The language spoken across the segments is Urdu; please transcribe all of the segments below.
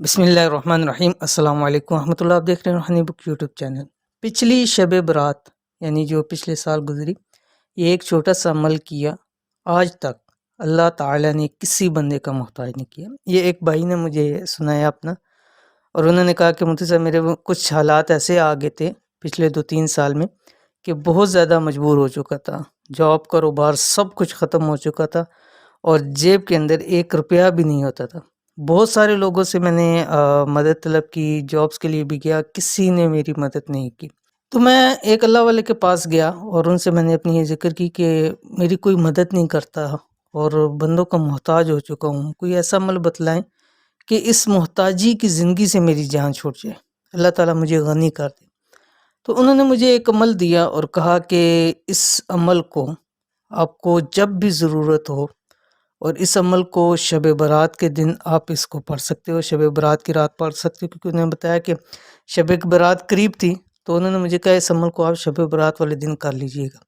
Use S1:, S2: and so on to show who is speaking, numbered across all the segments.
S1: بسم اللہ الرحمن الرحیم۔ السلام علیکم ورحمۃ اللہ۔ آپ دیکھ رہے ہیں روحانی بک یوٹیوب چینل۔ پچھلی شب برات یعنی جو پچھلے سال گزری، یہ ایک چھوٹا سا عمل کیا، آج تک اللہ تعالیٰ نے کسی بندے کا محتاج نہیں کیا۔ یہ ایک بھائی نے مجھے سنایا اپنا، اور انہوں نے کہا کہ مفتی صاحب میرے کچھ حالات ایسے آ گئے تھے پچھلے 2-3 سال میں کہ بہت زیادہ مجبور ہو چکا تھا، جاب کاروبار سب کچھ ختم ہو چکا تھا، اور جیب کے اندر 1 روپیہ بھی نہیں ہوتا تھا۔ بہت سارے لوگوں سے میں نے مدد طلب کی، جابس کے لیے بھی گیا، کسی نے میری مدد نہیں کی۔ تو میں ایک اللہ والے کے پاس گیا اور ان سے میں نے اپنی یہ ذکر کی کہ میری کوئی مدد نہیں کرتا اور بندوں کا محتاج ہو چکا ہوں، کوئی ایسا عمل بتلائیں کہ اس محتاجی کی زندگی سے میری جان چھوٹ جائے، اللہ تعالیٰ مجھے غنی کر دے۔ تو انہوں نے مجھے ایک عمل دیا اور کہا کہ اس عمل کو آپ کو جب بھی ضرورت ہو، اور اس عمل کو شب برات کے دن آپ اس کو پڑھ سکتے ہو، شب برات کی رات پڑھ سکتے ہو، کیونکہ انہوں نے بتایا کہ شب برات قریب تھی، تو انہوں نے مجھے کہا اس عمل کو آپ شب برات والے دن کر لیجئے گا۔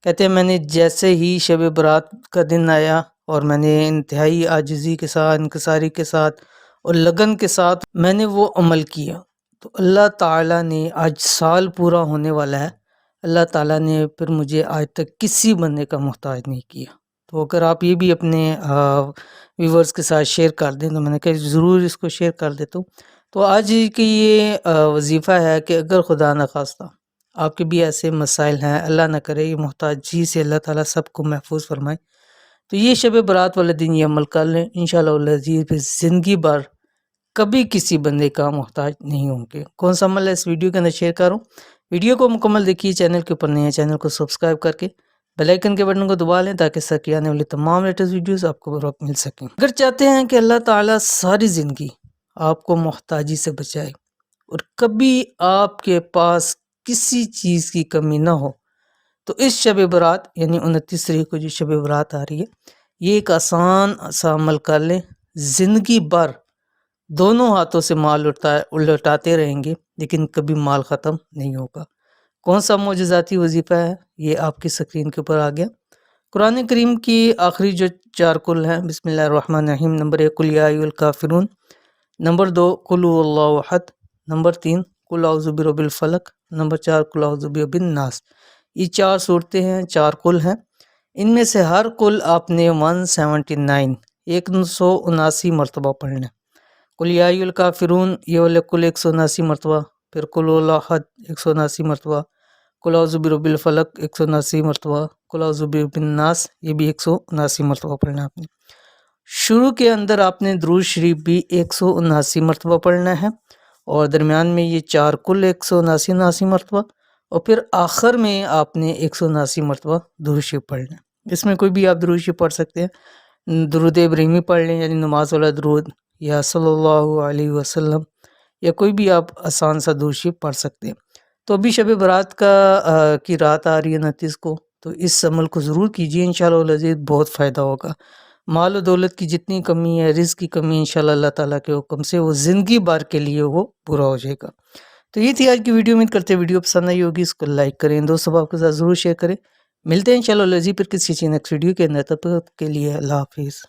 S1: کہتے ہیں میں نے جیسے ہی شب برات کا دن آیا اور میں نے انتہائی عاجزی کے ساتھ، انکساری کے ساتھ اور لگن کے ساتھ میں نے وہ عمل کیا، تو اللہ تعالیٰ نے، آج سال پورا ہونے والا ہے، اللہ تعالیٰ نے پھر مجھے آج تک کسی بندے کا محتاج نہیں کیا۔ تو اگر آپ یہ بھی اپنے ویورز کے ساتھ شیئر کر دیں، تو میں نے کہا ضرور اس کو شیئر کر دیتا ہوں۔ تو آج کی یہ وظیفہ ہے کہ اگر خدا نخواستہ آپ کے بھی ایسے مسائل ہیں، اللہ نہ کرے یہ محتاجی سے اللہ تعالیٰ سب کو محفوظ فرمائے، تو یہ شب برات والے دن یہ عمل کر لیں، انشاءاللہ العزیز پھر زندگی بھر کبھی کسی بندے کا محتاج نہیں ہوں گے۔ کون سا عمل ہے اس ویڈیو کے اندر شیئر کروں، ویڈیو کو مکمل دیکھیے، چینل کے اوپر نئے ہیں چینل کو سبسکرائب کر کے بیل آئیکن کے بٹن کو دبا لیں تاکہ سر کی آنے والی تمام لیٹسٹ ویڈیوز آپ کو بر وقت مل سکیں۔ اگر چاہتے ہیں کہ اللہ تعالیٰ ساری زندگی آپ کو محتاجی سے بچائے اور کبھی آپ کے پاس کسی چیز کی کمی نہ ہو، تو اس شب برات یعنی 29 تاریخ کو جو شب برات آ رہی ہے، یہ ایک آسان سا عمل کر لیں، زندگی بھر دونوں ہاتھوں سے مال لوٹاتے رہیں گے لیکن کبھی مال ختم نہیں ہوگا۔ کون سا معجزاتی وظیفہ ہے یہ آپ کی سکرین کے اوپر آ گیا۔ قرآن کریم کی آخری جو 4 کل ہیں، بسم اللہ الرحمن الرحیم، نمبر 1 قل یا ایھا الکافرون، نمبر 2 قل ھو اللہ احد، نمبر 3 قل اعوذ برب الفلق، نمبر 4 قل اعوذ برب الناس۔ یہ 4 صورتیں ہیں، 4 قل ہیں، ان میں سے ہر قل آپ نے 179 مرتبہ پڑھنا ہے۔ قل یا ایھا الکافرون یہ والے قل 179 مرتبہ، پھر قل ھو اللہ احد 179 مرتبہ، قل اعوذ برب الفلق 179 مرتبہ، قل اعوذ برب الناس یہ بھی 179 مرتبہ پڑھنا ہے آپ نے۔ شروع کے اندر آپ نے درود شریف بھی 179 مرتبہ پڑھنا ہے، اور درمیان میں یہ 4 کل 179 مرتبہ، اور پھر آخر میں آپ نے 179 مرتبہ درود شریف پڑھنا ہے۔ اس میں کوئی بھی آپ درود شریف پڑھ سکتے ہیں، درود ابراہیمی پڑھ لیں یعنی نماز والا درود، یا صلی اللہ علیہ وسلم، یا کوئی بھی آپ آسان سا درود شریف پڑھ سکتے ہیں۔ تو ابھی شب برات کی رات آ رہی ہے 29 کو، تو اس عمل کو ضرور کیجیے، انشاءاللہ العزیز بہت فائدہ ہوگا۔ مال و دولت کی جتنی کمی ہے، رزق کی کمی، انشاءاللہ اللہ تعالیٰ کے حکم سے وہ زندگی بھر کے لیے وہ پورا ہو جائے گا۔ تو یہ تھی آج کی ویڈیو، امید کرتے ہیں ویڈیو پسند آئی ہوگی، اس کو لائک کریں، دوستوں آپ کے ساتھ ضرور شیئر کریں۔ ملتے ہیں انشاءاللہ العزیز پھر کسی نیکسٹ ویڈیو کے اندر، تب تک کے لیے اللہ حافظ۔